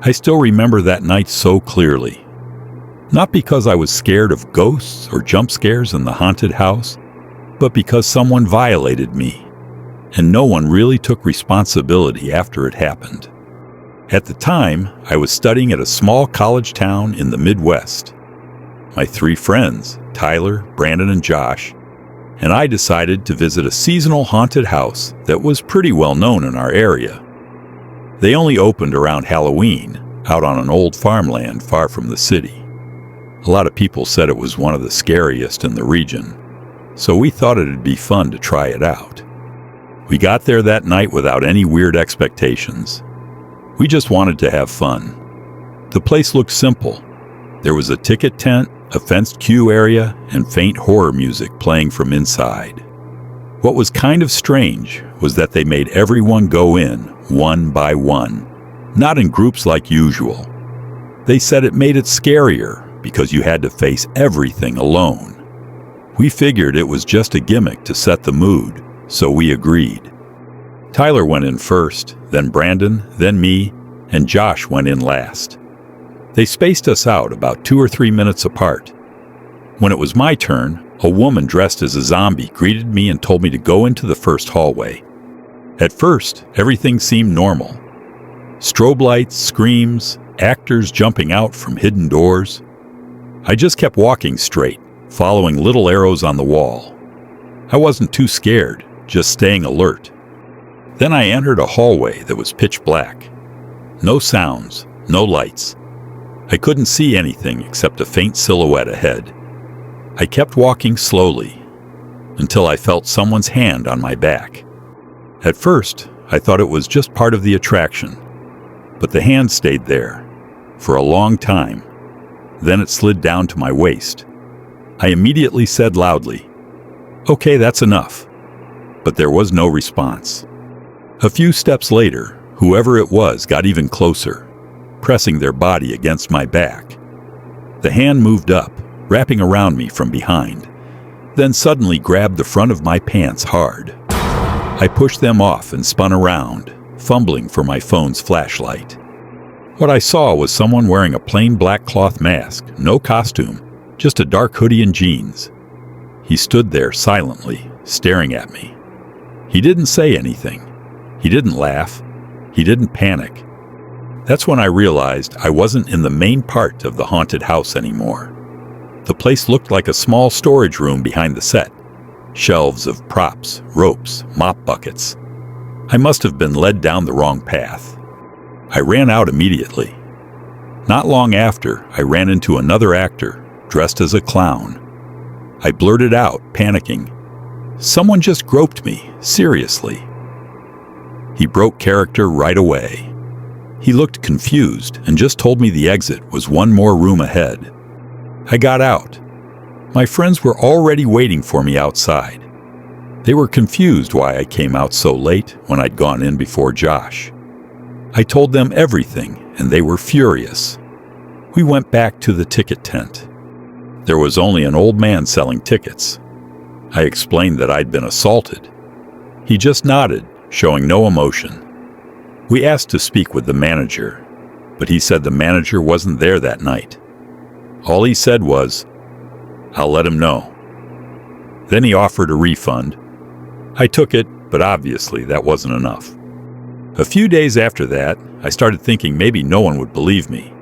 I still remember that night so clearly. Not because I was scared of ghosts or jump scares in the haunted house, but because someone violated me, and no one really took responsibility after it happened. At the time, I was studying at a small college town in the Midwest. My 3 friends, Tyler, Brandon, and Josh, and I decided to visit a seasonal haunted house that was pretty well known in our area. They only opened around Halloween, out on an old farmland far from the city. A lot of people said it was one of the scariest in the region, so we thought it'd be fun to try it out. We got there that night without any weird expectations. We just wanted to have fun. The place looked simple. There was a ticket tent, a fenced queue area, and faint horror music playing from inside. What was kind of strange was that they made everyone go in one by one, not in groups like usual. They said it made it scarier because you had to face everything alone. We figured it was just a gimmick to set the mood, so we agreed. Tyler went in first, then Brandon, then me, and Josh went in last. They spaced us out about 2 or 3 minutes apart. When it was my turn, a woman dressed as a zombie greeted me and told me to go into the first hallway. At first, everything seemed normal. Strobe lights, screams, actors jumping out from hidden doors. I just kept walking straight, following little arrows on the wall. I wasn't too scared, just staying alert. Then I entered a hallway that was pitch black. No sounds, no lights. I couldn't see anything except a faint silhouette ahead. I kept walking slowly until I felt someone's hand on my back. At first, I thought it was just part of the attraction, but the hand stayed there for a long time. Then it slid down to my waist. I immediately said loudly, "Okay, that's enough." But there was no response. A few steps later, whoever it was got even closer, pressing their body against my back. The hand moved up, wrapping around me from behind, then suddenly grabbed the front of my pants hard. I pushed them off and spun around, fumbling for my phone's flashlight. What I saw was someone wearing a plain black cloth mask, no costume, just a dark hoodie and jeans. He stood there silently, staring at me. He didn't say anything. He didn't laugh. He didn't panic. That's when I realized I wasn't in the main part of the haunted house anymore. The place looked like a small storage room behind the set. Shelves of props, ropes, mop buckets. I must have been led down the wrong path. I ran out immediately. Not long after, I ran into another actor, dressed as a clown. I blurted out, panicking, "Someone just groped me, seriously." He broke character right away. He looked confused and just told me the exit was one more room ahead. I got out. My friends were already waiting for me outside. They were confused why I came out so late when I'd gone in before Josh. I told them everything, and they were furious. We went back to the ticket tent. There was only an old man selling tickets. I explained that I'd been assaulted. He just nodded, showing no emotion. We asked to speak with the manager, but he said the manager wasn't there that night. All he said was, "I'll let him know." Then he offered a refund. I took it, but obviously that wasn't enough. A few days after that, I started thinking maybe no one would believe me.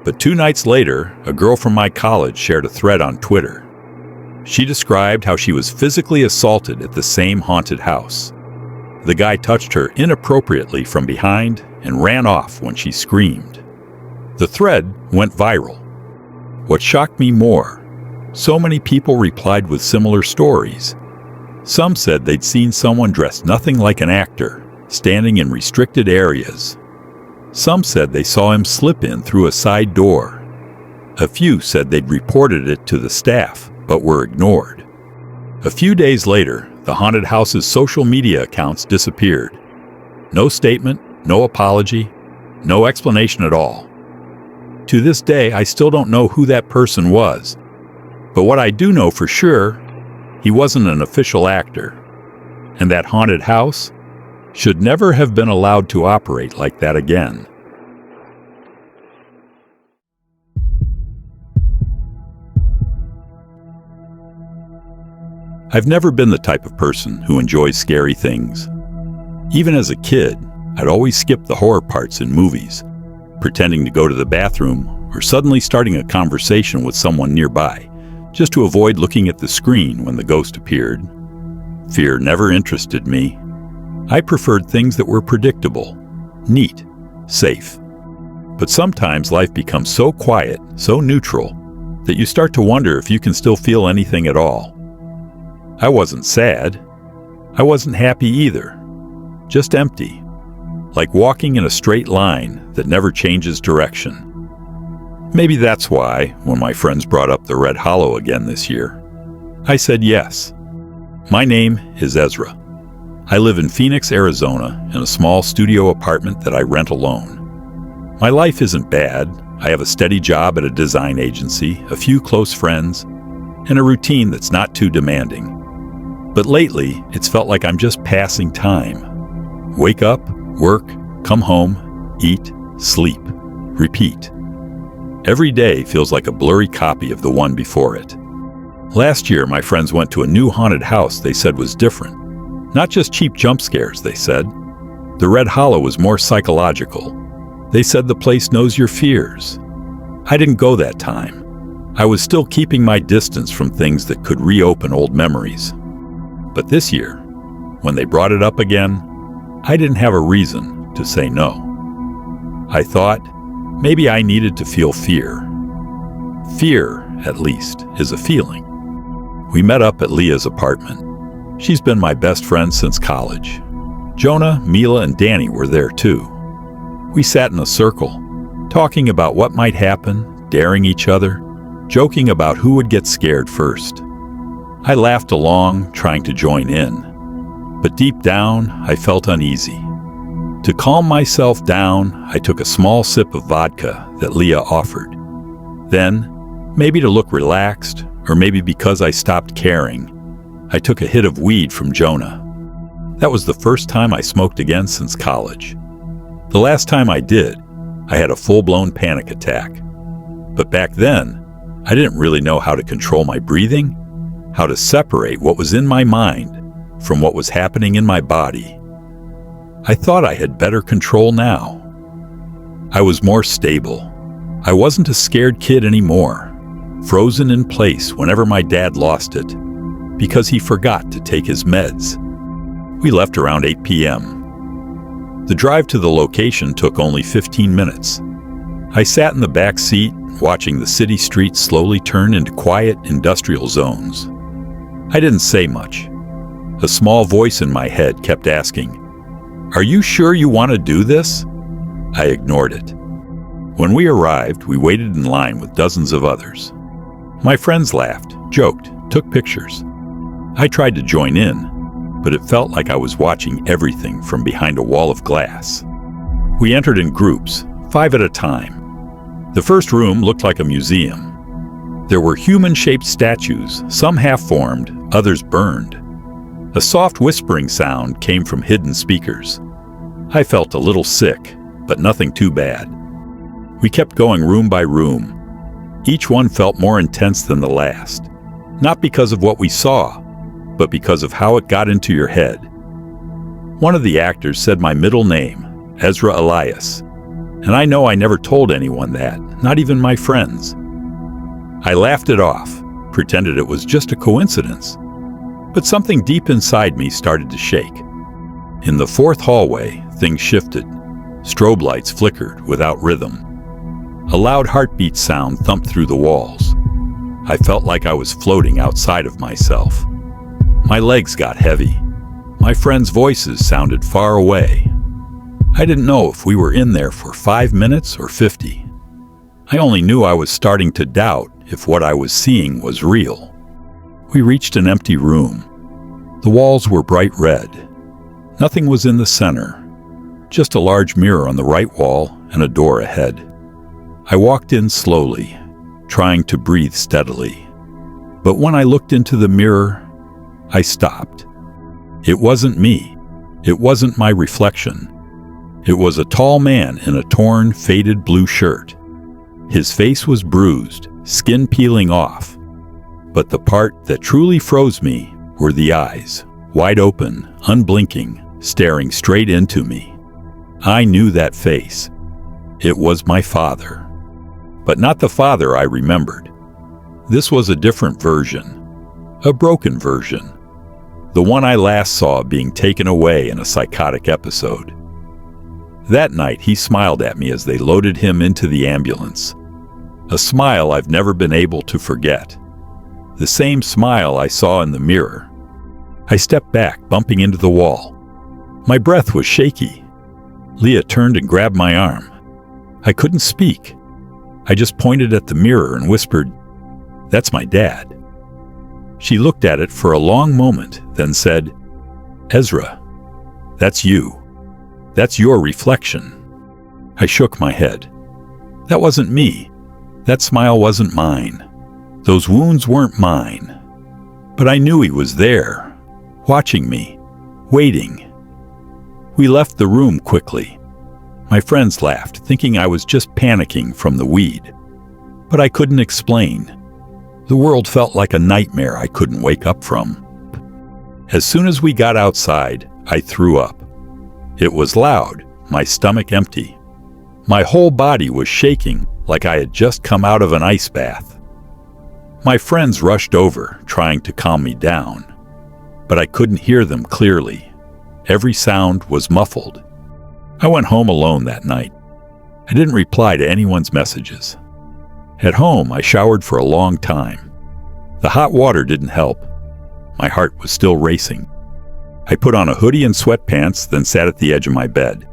But 2 nights later, a girl from my college shared a thread on Twitter. She described how she was physically assaulted at the same haunted house. The guy touched her inappropriately from behind and ran off when she screamed. The thread went viral. What shocked me more, so many people replied with similar stories. Some said they'd seen someone dressed nothing like an actor, standing in restricted areas. Some said they saw him slip in through a side door. A few said they'd reported it to the staff, but were ignored. A few days later, the haunted house's social media accounts disappeared. No statement, no apology, no explanation at all. To this day, I still don't know who that person was. But what I do know for sure, he wasn't an official actor. And that haunted house should never have been allowed to operate like that again. I've never been the type of person who enjoys scary things. Even as a kid, I'd always skip the horror parts in movies, pretending to go to the bathroom or suddenly starting a conversation with someone nearby, just to avoid looking at the screen when the ghost appeared. Fear never interested me. I preferred things that were predictable, neat, safe. But sometimes life becomes so quiet, so neutral, that you start to wonder if you can still feel anything at all. I wasn't sad. I wasn't happy either. Just empty. Like walking in a straight line that never changes direction. Maybe that's why, when my friends brought up the Red Hollow again this year, I said yes. My name is Ezra. I live in Phoenix, Arizona, in a small studio apartment that I rent alone. My life isn't bad. I have a steady job at a design agency, a few close friends, and a routine that's not too demanding. But lately, it's felt like I'm just passing time. Wake up, work, come home, eat, sleep, repeat. Every day feels like a blurry copy of the one before it. Last year, my friends went to a new haunted house they said was different. Not just cheap jump scares, they said. The Red Hollow was more psychological. They said the place knows your fears. I didn't go that time. I was still keeping my distance from things that could reopen old memories. But this year, when they brought it up again, I didn't have a reason to say no. I thought maybe I needed to feel fear. Fear, at least, is a feeling. We met up at Leah's apartment. She's been my best friend since college. Jonah, Mila, and Danny were there too. We sat in a circle, talking about what might happen, daring each other, joking about who would get scared first. I laughed along, trying to join in. But deep down, I felt uneasy. To calm myself down, I took a small sip of vodka that Leah offered. Then, maybe to look relaxed, or maybe because I stopped caring, I took a hit of weed from Jonah. That was the first time I smoked again since college. The last time I did, I had a full-blown panic attack. But back then, I didn't really know how to control my breathing, how to separate what was in my mind from what was happening in my body. I thought I had better control now. I was more stable. I wasn't a scared kid anymore, frozen in place whenever my dad lost it, because he forgot to take his meds. We left around 8 p.m. The drive to the location took only 15 minutes. I sat in the back seat, watching the city streets slowly turn into quiet industrial zones. I didn't say much. A small voice in my head kept asking, "Are you sure you want to do this?" I ignored it. When we arrived, we waited in line with dozens of others. My friends laughed, joked, took pictures. I tried to join in, but it felt like I was watching everything from behind a wall of glass. We entered in groups, 5 at a time. The first room looked like a museum. There were human-shaped statues, some half-formed, others burned. A soft whispering sound came from hidden speakers. I felt a little sick, but nothing too bad. We kept going room by room. Each one felt more intense than the last, not because of what we saw, but because of how it got into your head. One of the actors said my middle name, Ezra Elias, and I know I never told anyone that, not even my friends. I laughed it off, pretended it was just a coincidence, but something deep inside me started to shake. In the 4th hallway, things shifted. Strobe lights flickered without rhythm. A loud heartbeat sound thumped through the walls. I felt like I was floating outside of myself. My legs got heavy. My friends' voices sounded far away. I didn't know if we were in there for 5 minutes or 50. I only knew I was starting to doubt if what I was seeing was real. We reached an empty room. The walls were bright red. Nothing was in the center, just a large mirror on the right wall and a door ahead. I walked in slowly, trying to breathe steadily. But when I looked into the mirror, I stopped. It wasn't me. It wasn't my reflection. It was a tall man in a torn, faded blue shirt. His face was bruised, skin peeling off. But the part that truly froze me were the eyes, wide open, unblinking, staring straight into me. I knew that face. It was my father. But not the father I remembered. This was a different version. A broken version. The one I last saw being taken away in a psychotic episode. That night, he smiled at me as they loaded him into the ambulance. A smile I've never been able to forget. The same smile I saw in the mirror. I stepped back, bumping into the wall. My breath was shaky. Leah turned and grabbed my arm. I couldn't speak. I just pointed at the mirror and whispered, "That's my dad." She looked at it for a long moment, then said, "Ezra, that's you. That's your reflection." I shook my head. That wasn't me. That smile wasn't mine. Those wounds weren't mine. But I knew he was there, watching me, waiting. We left the room quickly. My friends laughed, thinking I was just panicking from the weed. But I couldn't explain. The world felt like a nightmare I couldn't wake up from. As soon as we got outside, I threw up. It was loud, my stomach empty. My whole body was shaking like I had just come out of an ice bath. My friends rushed over, trying to calm me down. But I couldn't hear them clearly. Every sound was muffled. I went home alone that night. I didn't reply to anyone's messages. At home, I showered for a long time. The hot water didn't help. My heart was still racing. I put on a hoodie and sweatpants, then sat at the edge of my bed.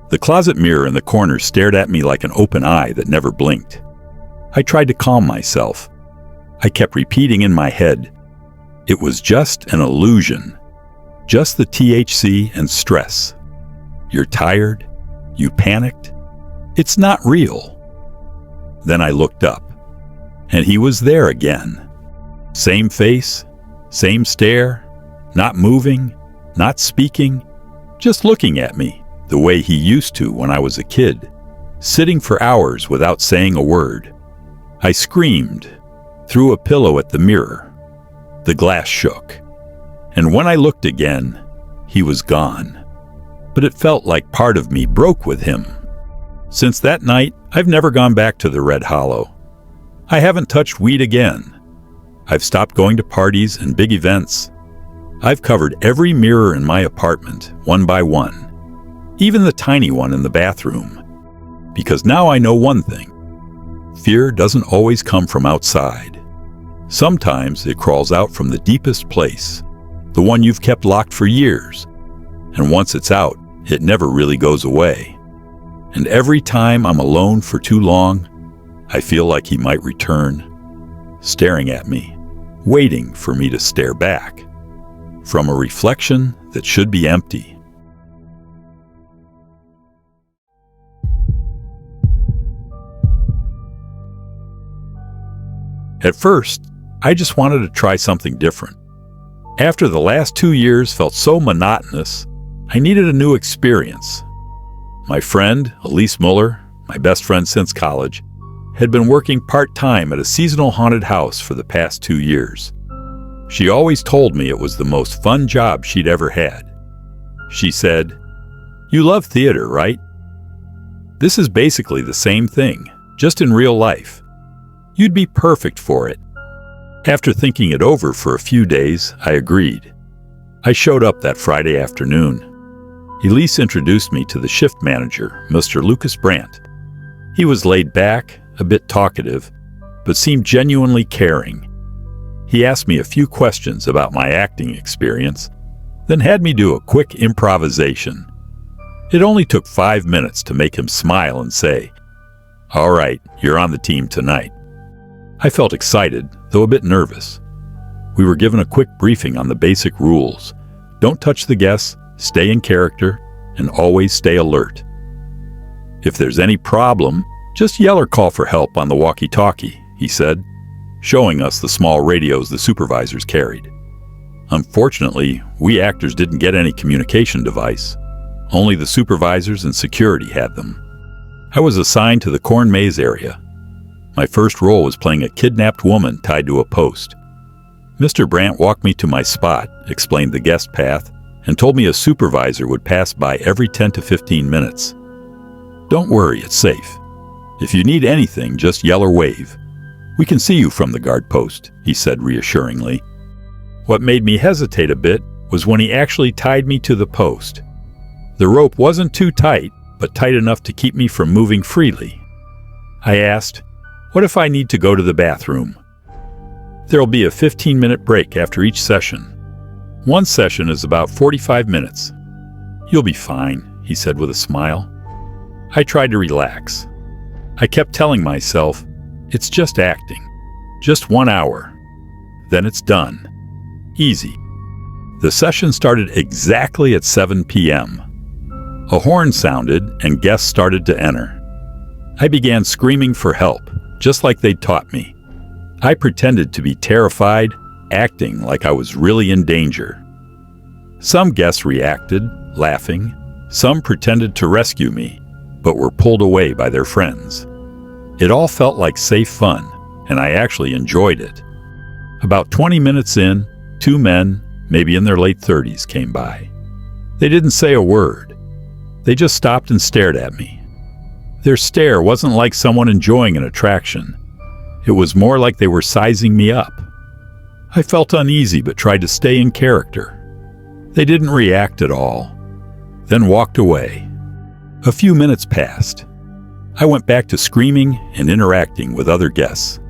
The closet mirror in the corner stared at me like an open eye that never blinked. I tried to calm myself. I kept repeating in my head, it was just an illusion. Just the THC and stress. You're tired. You panicked. It's not real. Then I looked up, and he was there again. Same face, same stare, not moving, not speaking, just looking at me the way he used to when I was a kid, sitting for hours without saying a word. I screamed, threw a pillow at the mirror. The glass shook, and when I looked again, he was gone. But it felt like part of me broke with him. Since that night, I've never gone back to the Red Hollow. I haven't touched weed again. I've stopped going to parties and big events. I've covered every mirror in my apartment, one by one, even the tiny one in the bathroom. Because now I know one thing. Fear doesn't always come from outside. Sometimes it crawls out from the deepest place, the one you've kept locked for years. And once it's out, it never really goes away. And every time I'm alone for too long, I feel like he might return, staring at me, waiting for me to stare back, from a reflection that should be empty. At first, I just wanted to try something different. After the last 2 years felt so monotonous, I needed a new experience. My friend, Elise Mueller, my best friend since college, had been working part-time at a seasonal haunted house for the past 2 years. She always told me it was the most fun job she'd ever had. She said, "You love theater, right? This is basically the same thing, just in real life. You'd be perfect for it." After thinking it over for a few days, I agreed. I showed up that Friday afternoon. Elise introduced me to the shift manager, Mr. Lucas Brandt. He was laid back, a bit talkative, but seemed genuinely caring. He asked me a few questions about my acting experience, then had me do a quick improvisation. It only took 5 minutes to make him smile and say, "All right, you're on the team tonight." I felt excited, though a bit nervous. We were given a quick briefing on the basic rules. Don't touch the guests, stay in character, and always stay alert. If there's any problem, just yell or call for help on the walkie-talkie, he said, showing us the small radios the supervisors carried. Unfortunately, we actors didn't get any communication device. Only the supervisors and security had them. I was assigned to the corn maze area. My first role was playing a kidnapped woman tied to a post. Mr. Brandt walked me to my spot, explained the guest path, and told me a supervisor would pass by every 10 to 15 minutes. Don't worry, it's safe. If you need anything, just yell or wave. We can see you from the guard post, he said reassuringly. What made me hesitate a bit was when he actually tied me to the post. The rope wasn't too tight, but tight enough to keep me from moving freely. I asked, "What if I need to go to the bathroom?" "There'll be a 15-minute break after each session. One session is about 45 minutes. You'll be fine," he said with a smile. I tried to relax. I kept telling myself, it's just acting. Just 1 hour. Then it's done. Easy. The session started exactly at 7 p.m. A horn sounded and guests started to enter. I began screaming for help, just like they'd taught me. I pretended to be terrified, acting like I was really in danger. Some guests reacted, laughing. Some pretended to rescue me, but were pulled away by their friends. It all felt like safe fun, and I actually enjoyed it. About 20 minutes in, 2 men, maybe in their late 30s, came by. They didn't say a word. They just stopped and stared at me. Their stare wasn't like someone enjoying an attraction. It was more like they were sizing me up. I felt uneasy but tried to stay in character. They didn't react at all, then walked away. A few minutes passed. I went back to screaming and interacting with other guests.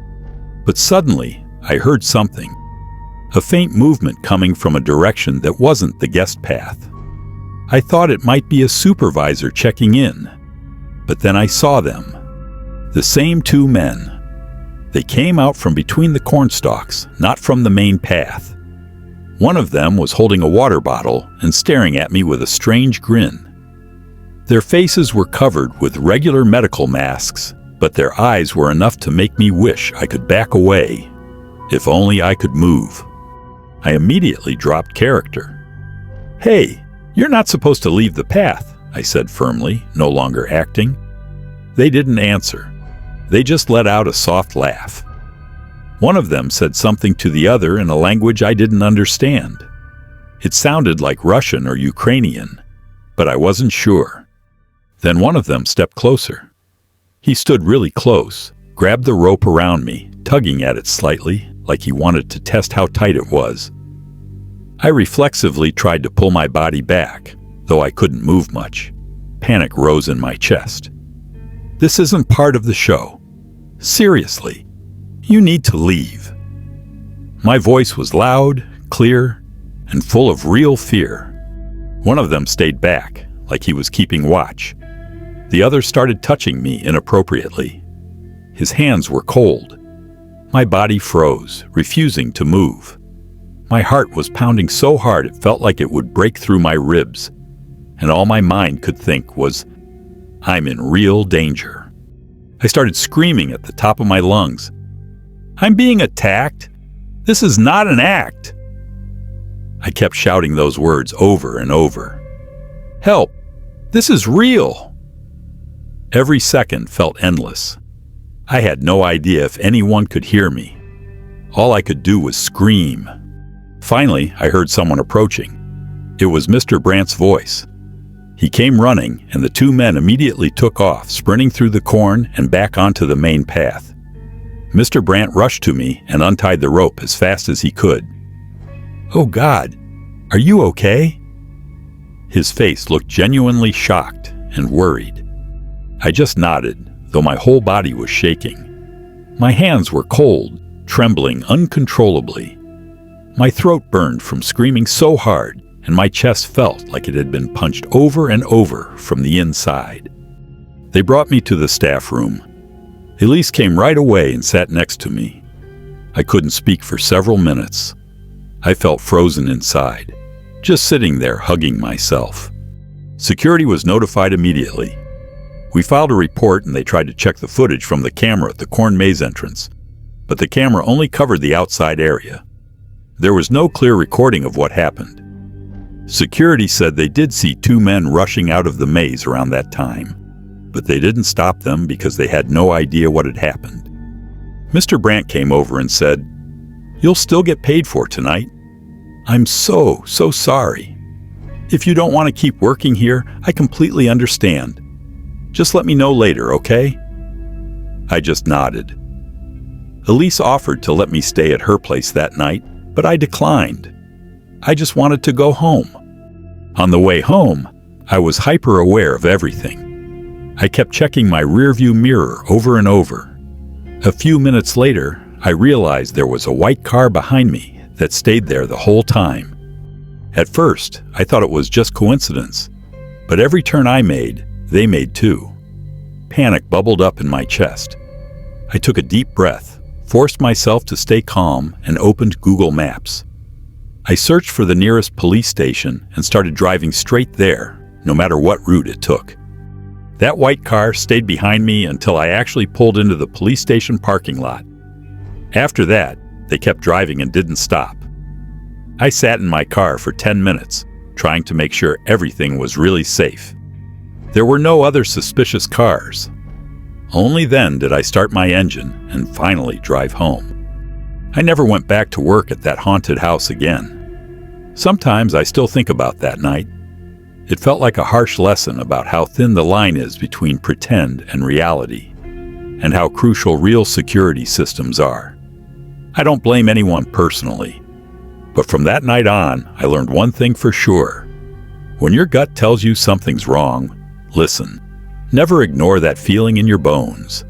But suddenly, I heard something. A faint movement coming from a direction that wasn't the guest path. I thought it might be a supervisor checking in. But then I saw them. The same 2 men. They came out from between the cornstalks, not from the main path. One of them was holding a water bottle and staring at me with a strange grin. Their faces were covered with regular medical masks, but their eyes were enough to make me wish I could back away. If only I could move. I immediately dropped character. "Hey, you're not supposed to leave the path," I said firmly, no longer acting. They didn't answer. They just let out a soft laugh. One of them said something to the other in a language I didn't understand. It sounded like Russian or Ukrainian, but I wasn't sure. Then one of them stepped closer. He stood really close, grabbed the rope around me, tugging at it slightly, like he wanted to test how tight it was. I reflexively tried to pull my body back, though I couldn't move much. Panic rose in my chest. This isn't part of the show. Seriously, you need to leave. My voice was loud, clear, and full of real fear. One of them stayed back, like he was keeping watch. The other started touching me inappropriately. His hands were cold. My body froze, refusing to move. My heart was pounding so hard it felt like it would break through my ribs, and all my mind could think was, I'm in real danger. I started screaming at the top of my lungs. I'm being attacked. This is not an act. I kept shouting those words over and over. Help! This is real! Every second felt endless. I had no idea if anyone could hear me. All I could do was scream. Finally, I heard someone approaching. It was Mr. Brandt's voice. He came running, and the 2 men immediately took off, sprinting through the corn and back onto the main path. Mr. Brandt rushed to me and untied the rope as fast as he could. Oh God, are you okay? His face looked genuinely shocked and worried. I just nodded, though my whole body was shaking. My hands were cold, trembling uncontrollably. My throat burned from screaming so hard, and my chest felt like it had been punched over and over from the inside. They brought me to the staff room. Elise came right away and sat next to me. I couldn't speak for several minutes. I felt frozen inside, just sitting there hugging myself. Security was notified immediately. We filed a report and they tried to check the footage from the camera at the corn maze entrance, but the camera only covered the outside area. There was no clear recording of what happened. Security said they did see 2 men rushing out of the maze around that time, but they didn't stop them because they had no idea what had happened. Mr. Brandt came over and said, You'll still get paid for tonight. I'm so sorry. If you don't want to keep working here, I completely understand. Just let me know later, okay? I just nodded. Elise offered to let me stay at her place that night, but I declined. I just wanted to go home. On the way home, I was hyper aware of everything. I kept checking my rearview mirror over and over. A few minutes later, I realized there was a white car behind me that stayed there the whole time. At first, I thought it was just coincidence, but every turn I made, they made too. Panic bubbled up in my chest. I took a deep breath, forced myself to stay calm, and opened Google Maps. I searched for the nearest police station and started driving straight there, no matter what route it took. That white car stayed behind me until I actually pulled into the police station parking lot. After that, they kept driving and didn't stop. I sat in my car for 10 minutes, trying to make sure everything was really safe. There were no other suspicious cars. Only then did I start my engine and finally drive home. I never went back to work at that haunted house again. Sometimes I still think about that night. It felt like a harsh lesson about how thin the line is between pretend and reality, and how crucial real security systems are. I don't blame anyone personally, but from that night on, I learned one thing for sure. When your gut tells you something's wrong, listen. Never ignore that feeling in your bones.